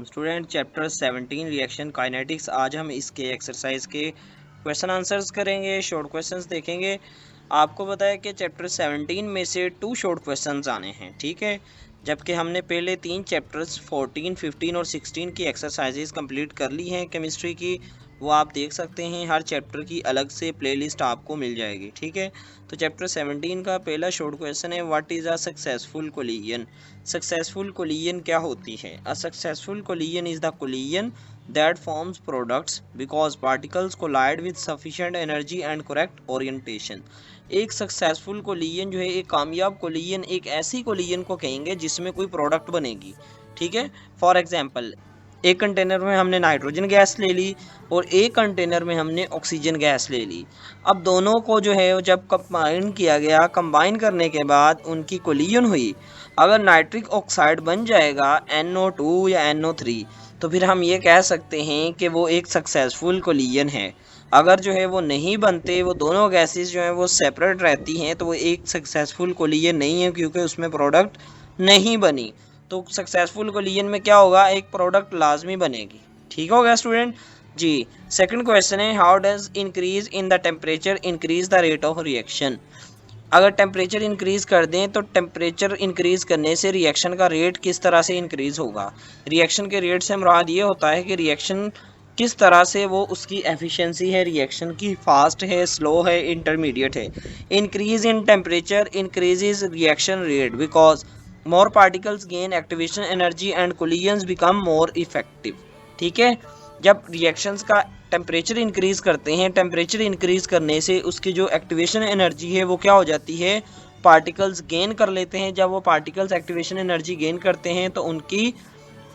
Student chapter 17 reaction kinetics. आज हम इसके एक्सरसाइज के क्वेश्चन आंसर्स करेंगे, शॉर्ट क्वेश्चंस देखेंगे। आपको पता है कि चैप्टर 17 में से 2 शॉर्ट क्वेश्चंस आने हैं, ठीक है, जबकि हमने पहले 3 चैप्टर्स 14, 15 और 16 की एक्सरसाइजेज कंप्लीट कर ली हैं केमिस्ट्री की। वो आप देख सकते हैं, हर चैप्टर की अलग से प्लेलिस्ट आपको मिल जाएगी, ठीक है। तो चैप्टर 17 का पहला शॉर्ट क्वेश्चन है, what is a successful collision. Successful collision क्या होती है? A successful collision is the collision that forms products because particles collide with sufficient energy and correct orientation. एक सक्सेसफुल कोलिजन जो है, एक कामयाब कोलिजन, एक ऐसी कोलिजन को कहेंगे जिसमें कोई प्रोडक्ट बनेगी, ठीक है। फॉर एग्जांपल, एक कंटेनर में हमने नाइट्रोजन गैस ले ली और एक कंटेनर में हमने ऑक्सीजन गैस ले ली। अब दोनों को जो है जब कंबाइन किया गया, कंबाइन करने के बाद उनकी कोलिजन हुई, अगर नाइट्रिक ऑक्साइड बन जाएगा NO2 या NO3, तो फिर हम ये कह सकते हैं कि वो एक सक्सेसफुल कोलिजन है। अगर जो है वो नहीं बनते, वो दोनों गैसेस जो हैं वो सेपरेट रहती हैं, तो वो एक सक्सेसफुल कोलिजन नहीं है, क्योंकि उसमें प्रोडक्ट नहीं बनी। तो सक्सेसफुल कोलिजन में क्या होगा, एक प्रोडक्ट लाजमी बनेगी। ठीक हो गया स्टूडेंट जी। सेकंड क्वेश्चन है, how does increase in the temperature increase the rate of reaction. अगर टेम्परेचर इंक्रीज कर दें तो टेम्परेचर इंक्रीज करने से रिएक्शन का रेट किस तरह से इंक्रीज होगा। रिएक्शन के रेट से मुराद ये होता है कि रिएक्शन किस तरह से वो उसकी एफिशिएंसी है, रिएक्शन की फास्ट है, स्लो है, इंटरमीडिएट है। Increase in temperature increases reaction rate because more particles gain activation energy and collisions become more effective। ठीक है, जब रिएक्शंस का टेम्परेचर इंक्रीज करते हैं, टेम्परेचर इंक्रीज करने से उसकी जो एक्टिवेशन एनर्जी है वो क्या हो जाती है, पार्टिकल्स गेन कर लेते हैं। जब वो पार्टिकल्स एक्टिवेशन एनर्जी गेन करते हैं तो उनकी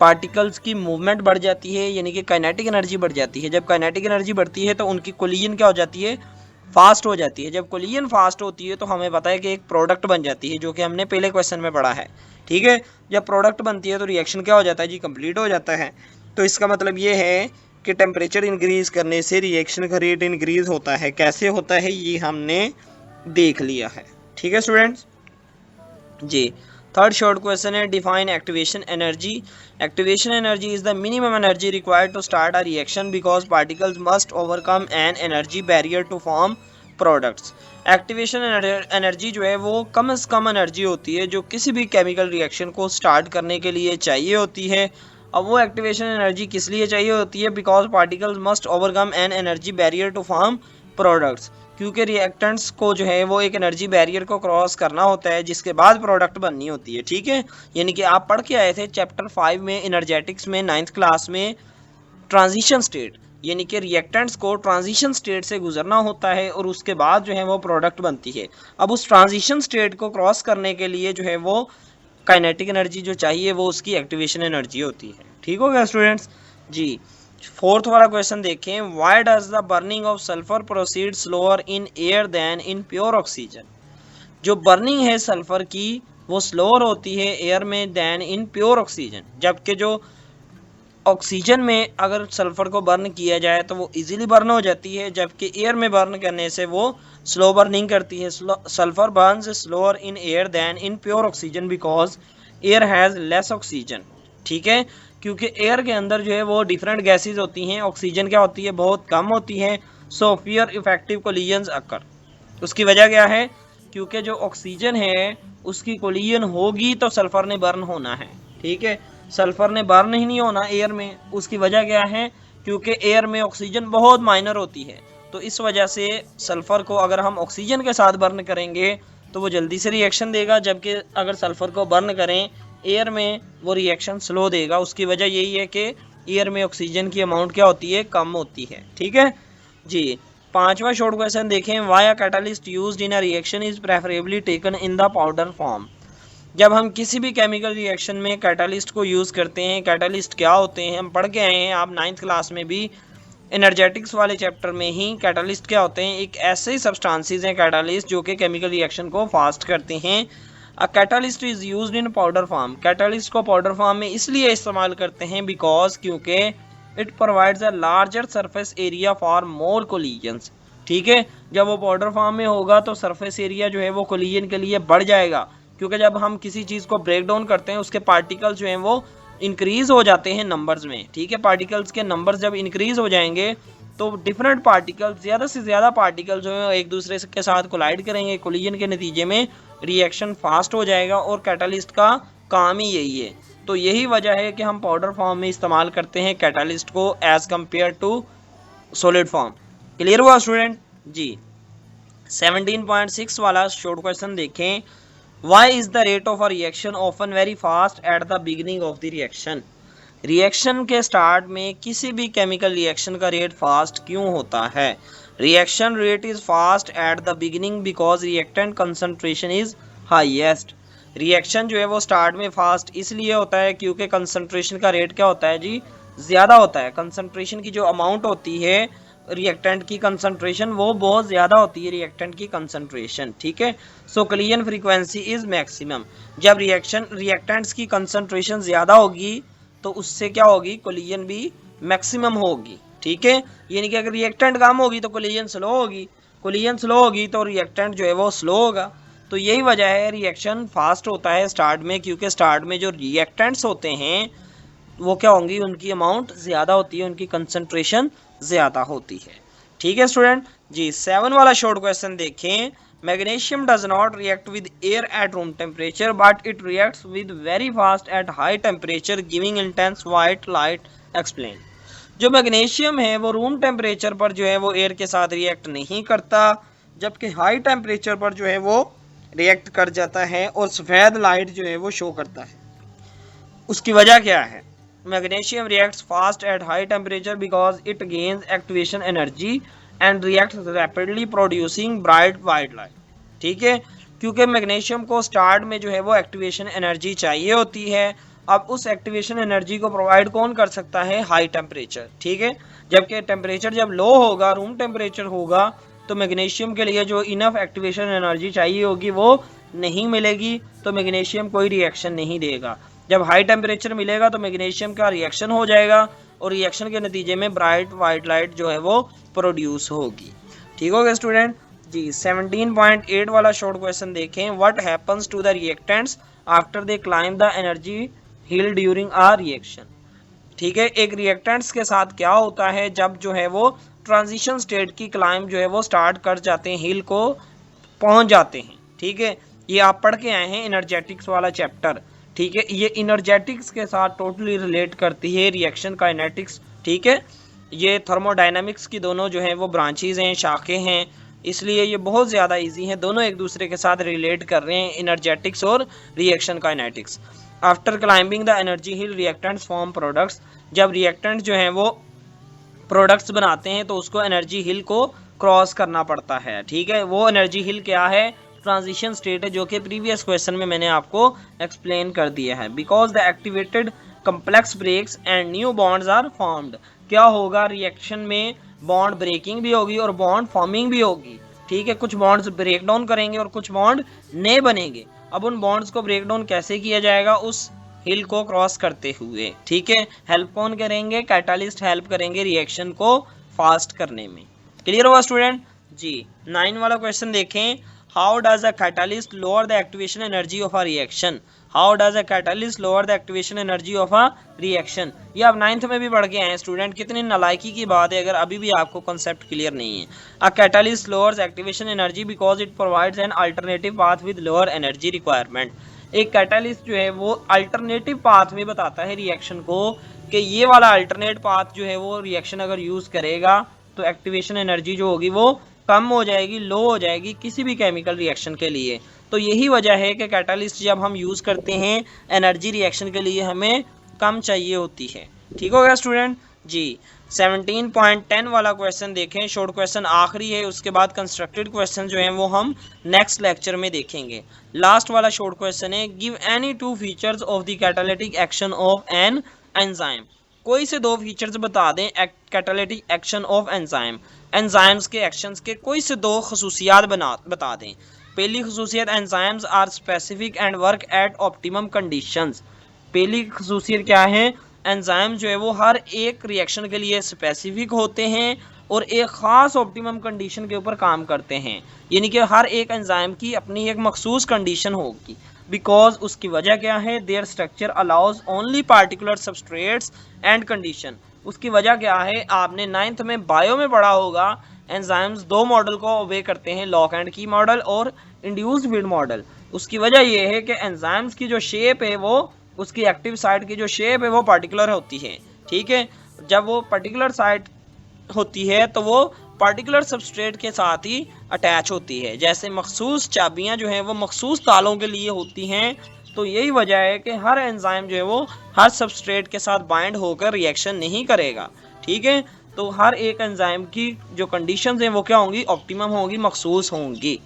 पार्टिकल्स की मूवमेंट बढ़ जाती है, यानी कि काइनेटिक एनर्जी बढ़ जाती है। जब काइनेटिक एनर्जी बढ़ती है तो उनकी कोलिजन क्या हो जाती है, फास्ट हो जाती है। जब कोलिजन फास्ट होती है तो हमें पता है कि एक प्रोडक्ट बन जाती है, जो कि हमने पहले क्वेश्चन में पढ़ा है, ठीक है। जब प्रोडक्ट बनती है तो रिएक्शन क्या हो जाता है जी, कंप्लीट हो जाता है। तो इसका मतलब ये है कि टेम्परेचर इंक्रीज करने से रिएक्शन का रेट इंक्रीज होता है। कैसे होता है ये हमने देख लिया है, ठीक है स्टूडेंट्स जी। थर्ड शॉर्ट क्वेश्चन है, define activation energy. Activation energy is the minimum energy required to start a reaction because particles must overcome an energy barrier to form products. Activation energy जो है वो कम से कम एनर्जी होती है जो किसी भी केमिकल रिएक्शन को स्टार्ट करने के लिए चाहिए होती है। अब वो एक्टिवेशन एनर्जी किस लिए चाहिए होती है, because particles must overcome an energy barrier to form products, क्योंकि रिएक्टेंट्स को जो है वो एक एनर्जी बैरियर को क्रॉस करना होता है जिसके बाद प्रोडक्ट बननी होती है, ठीक है। यानी कि आप पढ़ के आए थे चैप्टर 5 में एनर्जेटिक्स में 9th क्लास में, ट्रांजिशन स्टेट, यानी कि रिएक्टेंट्स को ट्रांजिशन स्टेट से गुजरना होता है और उसके बाद जो है वो प्रोडक्ट बनती है। अब उस ट्रांजिशन स्टेट को क्रॉस करने के लिए जो है वो काइनेटिक एनर्जी जो चाहिए वो उसकी एक्टिवेशन एनर्जी होती है। ठीक हो गया स्टूडेंट्स जी। फोर्थ वाला क्वेश्चन देखें, why does the burning of sulphur proceed slower in air than in pure oxygen. जो बर्निंग है सल्फर की वो स्लोअर होती है एयर में देन इन प्योर ऑक्सीजन, जबकि जो ऑक्सीजन में अगर सल्फर को बर्न किया जाए तो वो इजीली बर्न हो जाती है, जबकि एयर में बर्न करने से वो स्लो बर्निंग करती है। Sulphur burns slower in air than in pure oxygen because air has less oxygen, ठीक है, क्योंकि एयर के अंदर जो है वो डिफरेंट गैसेज होती हैं, ऑक्सीजन क्या होती है, बहुत कम होती है। सो फियर इफेक्टिव कोलिजन्स अकर। उसकी वजह क्या है, क्योंकि जो ऑक्सीजन है उसकी कोलिजन होगी तो सल्फर ने बर्न होना है, ठीक है। सल्फर ने बर्न ही नहीं होना एयर में। उसकी वजह क्या है, क्योंकि एयर में ऑक्सीजन बहुत माइनर होती है, तो इस वजह से सल्फर को अगर हम ऑक्सीजन के साथ बर्न करेंगे तो वो जल्दी से रिएक्शन देगा, जबकि अगर सल्फर को बर्न करें एयर में वो रिएक्शन स्लो देगा। उसकी वजह यही है कि एयर में ऑक्सीजन की अमाउंट क्या होती है, कम होती है, ठीक है जी। पांचवा शॉर्ट क्वेश्चन देखें, why a catalyst used in a reaction is preferably taken in the powder form. जब हम किसी भी केमिकल रिएक्शन में कैटालिस्ट को यूज़ करते हैं, कैटालिस्ट क्या होते हैं हम पढ़ के आए हैं, आप 9th क्लास में भी एनर्जेटिक्स वाले चैप्टर में ही। कैटालिस्ट क्या होते हैं, एक ऐसे सब्सटेंसेस हैं कैटालिस्ट जो कि केमिकल रिएक्शन को फास्ट करते हैं। A catalyst is used in powder form. Catalyst को पाउडर फॉर्म में इसलिए इस्तेमाल करते हैं बिकॉज क्योंकि it provides a larger surface area for more collisions, ठीक है। जब वो पाउडर फॉर्म में होगा तो सरफेस एरिया जो है वो कोलिजन के लिए बढ़ जाएगा, क्योंकि जब हम किसी चीज़ को ब्रेक डाउन करते हैं उसके पार्टिकल जो हैं वो इंक्रीज हो जाते हैं नंबर्स में, ठीक है। पार्टिकल्स के नंबर्स जब इंक्रीज हो जाएंगे तो डिफरेंट पार्टिकल्स, ज़्यादा से ज़्यादा पार्टिकल जो है एक दूसरे के साथ कोलाइड करेंगे। कोलिजन के नतीजे में रिएक्शन फास्ट हो जाएगा और कैटालिस्ट का काम ही यही है। तो यही वजह है कि हम पाउडर फॉर्म में इस्तेमाल करते हैं कैटालिस्ट को as compare to solid form. Clear हुआ स्टूडेंट जी। 17.6 वाला शॉर्ट क्वेश्चन देखें। Why is the rate of a reaction often very fast at the beginning of the reaction. Reaction के स्टार्ट में किसी भी केमिकल रिएक्शन का रेट फास्ट क्यों होता है। Reaction rate is fast at the beginning because reactant concentration is highest. Reaction जो है वो स्टार्ट में फास्ट इसलिए होता है क्योंकि कंसंट्रेशन का रेट क्या होता है जी, ज़्यादा होता है। कंसंट्रेशन की जो अमाउंट होती है रिएक्टेंट की कंसंट्रेशन वो बहुत ज़्यादा होती है, रिएक्टेंट की कंसंट्रेशन, ठीक है। सो कोलिजन फ्रीक्वेंसी इज मैक्सिमम। जब रिएक्टेंट्स की कंसंट्रेशन ज़्यादा होगी तो उससे क्या होगी, कोलिजन भी मैक्सिमम होगी, ठीक है। यानी कि अगर रिएक्टेंट कम होगी तो कोलिजन स्लो होगी, कोलिजन स्लो होगी तो रिएक्टेंट जो है वो स्लो होगा। तो यही वजह है रिएक्शन फास्ट होता है स्टार्ट में, क्योंकि स्टार्ट में जो रिएक्टेंट्स होते हैं वो क्या होंगी, उनकी अमाउंट ज़्यादा होती है, उनकी कंसंट्रेशन ज़्यादा होती है, ठीक है स्टूडेंट जी। 7 वाला शॉर्ट क्वेश्चन देखें। Magnesium does not react with air at room temperature but it reacts with very fast at high temperature giving intense white light, explain. जो मैग्नीशियम है वो रूम टेम्परेचर पर जो है वो एयर के साथ रिएक्ट नहीं करता, जबकि हाई टेम्परेचर पर जो है वो रिएक्ट कर जाता है और सफ़ेद लाइट जो है वो शो करता है। उसकी वजह क्या है। Magnesium reacts fast at high temperature because it gains activation energy and reacts rapidly producing bright white light, ठीक है। क्योंकि मैग्नीशियम को स्टार्ट में जो है वो एक्टिवेशन एनर्जी चाहिए होती है। अब उस एक्टिवेशन एनर्जी को प्रोवाइड कौन कर सकता है, हाई टेम्परेचर, ठीक है। जबकि टेम्परेचर जब लो होगा, रूम टेम्परेचर होगा, तो मैग्नीशियम के लिए जो इनफ एक्टिवेशन एनर्जी चाहिए होगी वो नहीं मिलेगी, तो मैग्नीशियम कोई रिएक्शन नहीं देगा। जब हाई टेम्परेचर मिलेगा तो मैग्नीशियम का रिएक्शन हो जाएगा और रिएक्शन के नतीजे में ब्राइट वाइट लाइट जो है वो प्रोड्यूस होगी, ठीक हो गया स्टूडेंट जी। 17.8 वाला शॉर्ट क्वेश्चन देखें। What happens to the reactants after they climb the energy hill during a reaction, ठीक है। एक रिएक्टेंट्स के साथ क्या होता है जब जो है वो ट्रांजिशन स्टेट की क्लाइंब जो है वो स्टार्ट कर जाते हैं, हिल को पहुंच जाते हैं, ठीक है। ये आप पढ़ के आए हैं एनर्जेटिक्स वाला चैप्टर, ठीक है। ये एनर्जेटिक्स के साथ टोटली रिलेट करती है रिएक्शन काइनेटिक्स, ठीक है। ये थर्मोडायनामिक्स की दोनों जो हैं वो ब्रांचेज हैं, शाखें हैं, इसलिए ये बहुत ज़्यादा इजी हैं, दोनों एक दूसरे के साथ रिलेट कर रहे हैं, एनर्जेटिक्स और reaction kinetics. After climbing the energy hill reactants form products. जब रिएक्टेंट जो हैं वो प्रोडक्ट्स बनाते हैं तो उसको एनर्जी हिल को क्रॉस करना पड़ता है, ठीक है। वो एनर्जी हिल क्या है, ट्रांजिशन स्टेट है, जो कि प्रीवियस क्वेश्चन में मैंने आपको एक्सप्लेन कर दिया है। Because the activated complex breaks and new bonds are formed. क्या होगा, रिएक्शन में बॉन्ड ब्रेकिंग भी होगी और बॉन्ड फॉर्मिंग भी होगी, ठीक है। कुछ बॉन्ड्स ब्रेक डाउन करेंगे और कुछ बॉन्ड नए बनेंगे। अब उन बॉन्ड्स को ब्रेक डाउन कैसे किया जाएगा, उस हिल को क्रॉस करते हुए, ठीक है। हेल्प कौन करेंगे, कैटालिस्ट हेल्प करेंगे रिएक्शन को फास्ट करने में। क्लियर हुआ स्टूडेंट जी। 9 वाला क्वेश्चन देखें। How does a catalyst lower the activation energy of a reaction. How does a catalyst lower the activation energy of a reaction. ये आप 9th में भी पढ़ के आए हैं स्टूडेंट, कितनी नालायकी की बात है अगर अभी भी आपको कॉन्सेप्ट क्लियर नहीं है। A catalyst lowers activation energy because it provides an alternative path with lower energy requirement. एक कैटालिस्ट जो है वो अल्टरनेटिव पाथ में बताता है रिएक्शन को कि ये वाला अल्टरनेट पाथ जो है वो रिएक्शन अगर यूज़ करेगा तो एक्टिवेशन एनर्जी जो होगी वो कम हो जाएगी, लो हो जाएगी किसी भी केमिकल रिएक्शन के लिए। तो यही वजह है कि कैटालिस्ट जब हम यूज़ करते हैं एनर्जी रिएक्शन के लिए हमें कम चाहिए होती है, ठीक हो गया स्टूडेंट जी। 17.10 वाला क्वेश्चन देखें, शॉर्ट क्वेश्चन आखिरी है, उसके बाद कंस्ट्रक्टेड क्वेश्चन जो हैं वो हम नेक्स्ट लेक्चर में देखेंगे। लास्ट वाला शॉर्ट क्वेश्चन है, give any 2 features of the catalytic action of an enzyme. कोई से 2 फीचर्स बता दें catalytic action of enzyme. Enzymes के एक्शंस के कोई से 2 खसूसियात बता दें। पहली खसूसियत, enzymes are specific and work at optimum conditions. पहली खसूसियत क्या है, एंजाइम जो है वो हर एक रिएक्शन के लिए स्पेसिफिक होते हैं और एक ख़ास ऑप्टिमम कंडीशन के ऊपर काम करते हैं, यानी कि हर एक एंजाइम की अपनी एक मखसूस कंडीशन होगी। बिकॉज उसकी वजह क्या है, there structure allows only particular substrates and condition. उसकी वजह क्या है, आपने 9th में बायो में पढ़ा होगा एंजाइम्स दो मॉडल को ओबे करते हैं, लॉक एंड की मॉडल और इंड्यूस्ड फील्ड मॉडल। उसकी वजह ये है कि एंजाइम्स की जो शेप है वो, उसकी एक्टिव साइट की जो शेप है वो पार्टिकुलर होती है, ठीक है। जब वो पर्टिकुलर साइट होती है तो वो पार्टिकुलर सबस्ट्रेट के साथ ही अटैच होती है। जैसे मखसूस चाबियां जो हैं वो मखसूस तालों के लिए होती हैं, तो यही वजह है कि हर एंजाइम जो है वो हर सबस्ट्रेट के साथ बाइंड होकर रिएक्शन नहीं करेगा, ठीक है। तो हर एक एंजाइम की जो कंडीशंस हैं वो क्या होंगी, ऑप्टिमम होंगी, मखसूस होंगी।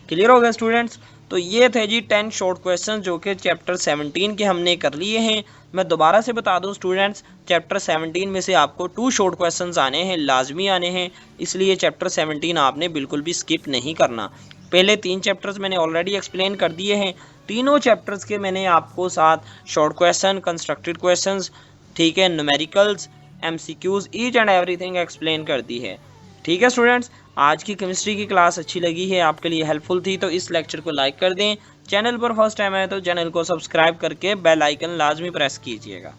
क्लियर हो गया स्टूडेंट्स। तो ये थे जी 10 शॉर्ट क्वेश्चन जो कि चैप्टर 17 के हमने कर लिए हैं। मैं दोबारा से बता दूं स्टूडेंट्स, चैप्टर 17 में से आपको 2 शॉर्ट क्वेश्चंस आने हैं, लाजमी आने हैं, इसलिए चैप्टर 17 आपने बिल्कुल भी स्किप नहीं करना। पहले 3 चैप्टर्स मैंने ऑलरेडी एक्सप्लेन कर दिए हैं, तीनों चैप्टर्स के मैंने आपको साथ शॉर्ट क्वेश्चन, कंस्ट्रक्टेड क्वेश्चंस, ठीक है, numericals, MCQs, each and everything explain कर दी है, ठीक है स्टूडेंट्स। आज की केमिस्ट्री की क्लास अच्छी लगी है, आपके लिए हेल्पफुल थी, तो इस लेक्चर को लाइक कर दें। चैनल पर फर्स्ट टाइम आए तो चैनल को सब्सक्राइब करके बेल आइकन लाजमी प्रेस कीजिएगा।